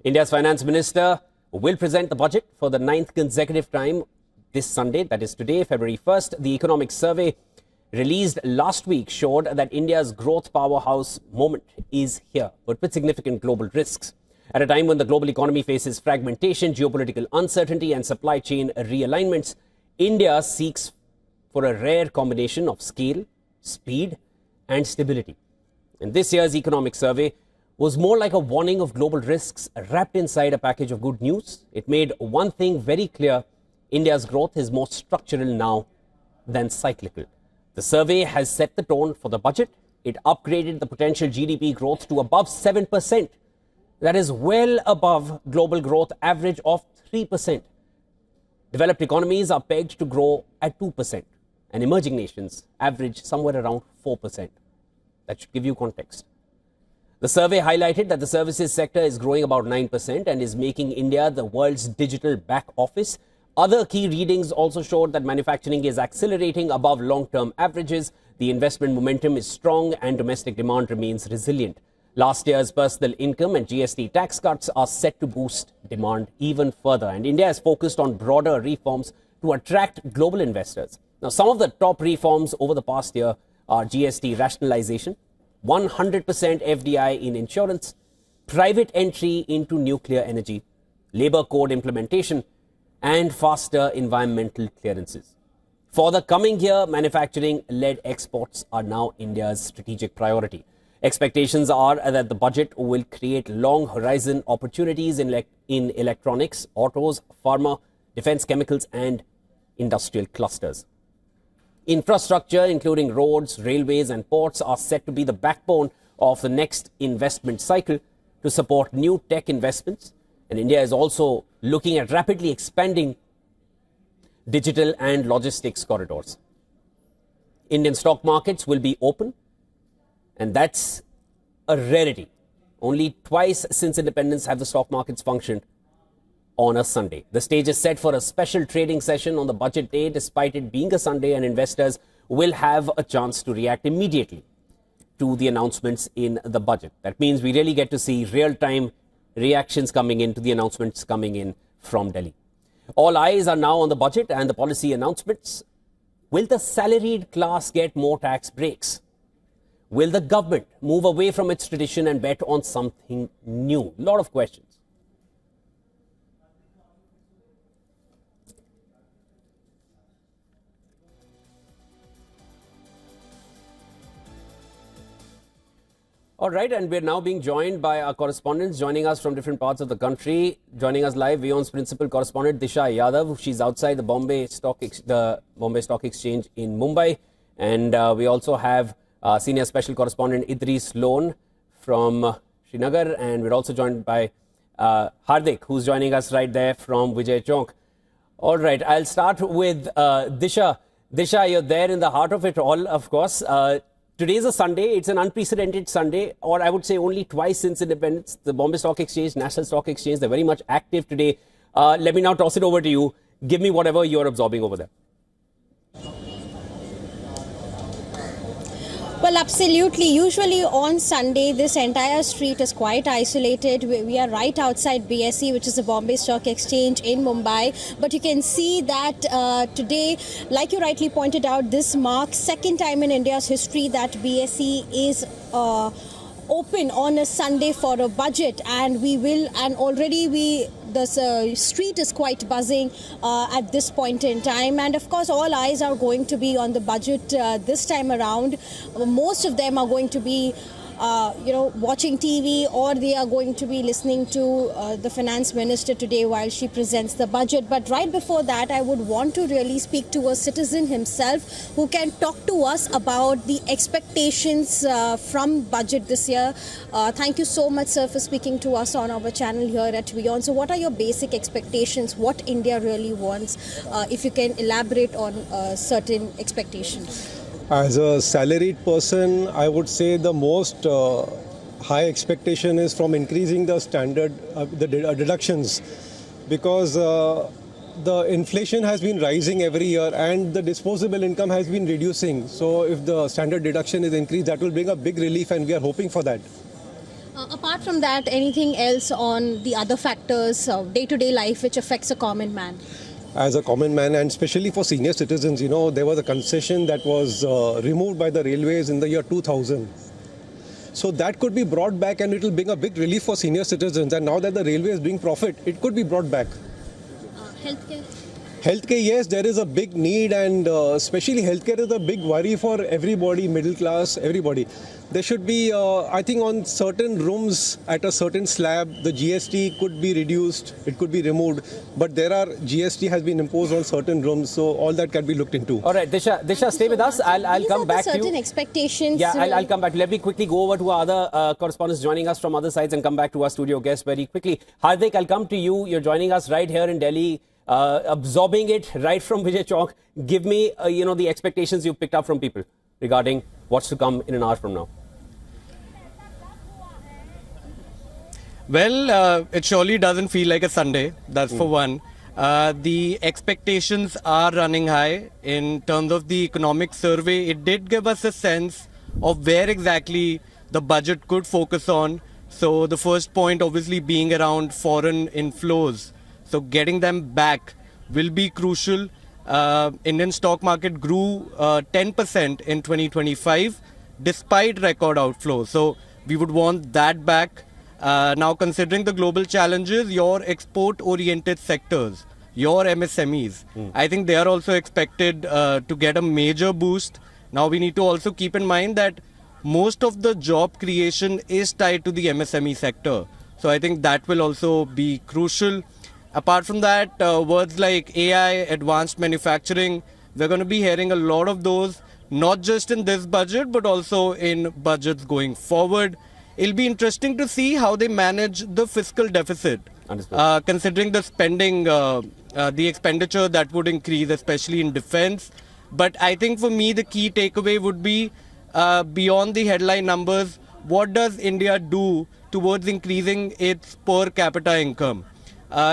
India's finance minister will present the budget for the 9th consecutive time this Sunday, that is today, February 1st. The economic survey released last week showed that India's growth powerhouse moment is here, but with significant global risks. At a time when the global economy faces fragmentation, geopolitical uncertainty and supply chain realignments, India seeks for a rare combination of scale, speed and stability. And this year's economic survey was more like a warning of global risks wrapped inside a package of good news. It made one thing very clear: India's growth is more structural now than cyclical. The survey has set the tone for the budget. It upgraded the potential GDP growth to above 7%. That is well above global growth average of 3%. Developed economies are pegged to grow at 2%, and emerging nations average somewhere around 4%. That should give you context. The survey highlighted that the services sector is growing about 9% and is making India the world's digital back office. Other key readings also showed that manufacturing is accelerating above long-term averages. The investment momentum is strong and domestic demand remains resilient. Last year's personal income and GST tax cuts are set to boost demand even further. And India is focused on broader reforms to attract global investors. Now, some of the top reforms over the past year are GST rationalization, 100% FDI in insurance, private entry into nuclear energy, labor code implementation, and faster environmental clearances. For the coming year, manufacturing-led exports are now India's strategic priority. Expectations are that the budget will create long-horizon opportunities in electronics, autos, pharma, defense chemicals, and industrial clusters. Infrastructure, including roads, railways, and ports, are set to be the backbone of the next investment cycle to support new tech investments. And India is also looking at rapidly expanding digital and logistics corridors. Indian stock markets will be open, and that's a rarity. Only twice since independence have the stock markets functioned on a Sunday. The stage is set for a special trading session on the budget day, despite it being a Sunday, and investors will have a chance to react immediately to the announcements in the budget. That means we really get to see real-time reactions coming in to the announcements coming in from Delhi. All eyes are now on the budget and the policy announcements. Will the salaried class get more tax breaks? Will the government move away from its tradition and bet on something new? A lot of questions. All right, and we're now being joined by our correspondents joining us from different parts of the country. Joining us live, WION's principal correspondent Disha Yadav. She's outside the Bombay Stock Exchange in Mumbai, and we also have senior special correspondent Idris Lone from Srinagar, and we're also joined by Hardik, who's joining us right there from Vijay Chowk. All right, I'll start with Disha. Disha, you're there in the heart of it all, of course. Today is a Sunday. It's an unprecedented Sunday, or I would say only twice since independence. The Bombay Stock Exchange, National Stock Exchange, they're very much active today. Let me now toss it over to you. Give me whatever you're absorbing over there. Well, absolutely. Usually on Sunday, this entire street is quite isolated. We are right outside BSE, which is the Bombay Stock Exchange in Mumbai. But you can see that today, like you rightly pointed out, this marks second time in India's history that BSE is open on a Sunday for a budget, and the street is quite buzzing at this point in time, and of course all eyes are going to be on the budget this time around. Most of them are going to be watching TV, or they are going to be listening to the finance minister today while she presents the budget. But right before that, I would want to really speak to a citizen himself who can talk to us about the expectations from budget this year. Thank you so much, sir, for speaking to us on our channel here at WION. So what are your basic expectations? What India really wants? If you can elaborate on certain expectations. As a salaried person, I would say the most high expectation is from increasing the standard, deductions, because the inflation has been rising every year and the disposable income has been reducing. So if the standard deduction is increased, that will bring a big relief, and we are hoping for that. Apart from that, anything else on the other factors, day-to-day life, which affects a common man? As a common man, and especially for senior citizens, there was a concession that was removed by the railways in the year 2000. So that could be brought back and it will bring a big relief for senior citizens. And now that the railway is bringing profit, it could be brought back. Healthcare? Healthcare, yes, there is a big need, and especially healthcare is a big worry for everybody, middle class, everybody. There should be, I think, on certain rooms at a certain slab, the GST could be reduced, it could be removed. But GST has been imposed on certain rooms, so all that can be looked into. All right, Disha, stay with us. I'll come back to you. Certain expectations. Yeah, I'll come back. Let me quickly go over to our other correspondents joining us from other sides and come back to our studio guests very quickly. Hardik, I'll come to you. You're joining us right here in Delhi. Absorbing it right from Vijay Chowk. Give me, the expectations you've picked up from people regarding what's to come in an hour from now. Well, it surely doesn't feel like a Sunday, that's for one. The expectations are running high in terms of the economic survey. It did give us a sense of where exactly the budget could focus on. So the first point obviously being around foreign inflows. So getting them back will be crucial. Indian stock market grew 10% in 2025 despite record outflows. So we would want that back. Now considering the global challenges, your export-oriented sectors, your MSMEs, I think they are also expected to get a major boost. Now we need to also keep in mind that most of the job creation is tied to the MSME sector. So I think that will also be crucial. Apart from that, words like AI, advanced manufacturing, we're going to be hearing a lot of those, not just in this budget, but also in budgets going forward. It'll be interesting to see how they manage the fiscal deficit, considering the spending, the expenditure that would increase, especially in defense. But I think for me, the key takeaway would be beyond the headline numbers, what does India do towards increasing its per capita income?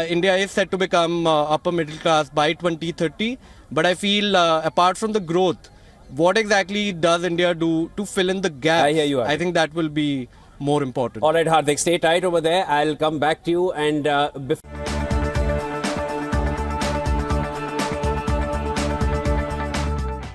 India is set to become upper middle class by 2030. But I feel apart from the growth, what exactly does India do to fill in the gaps? I hear you. I think that will be more important. All right, Hardik, stay tight over there. I'll come back to you. And before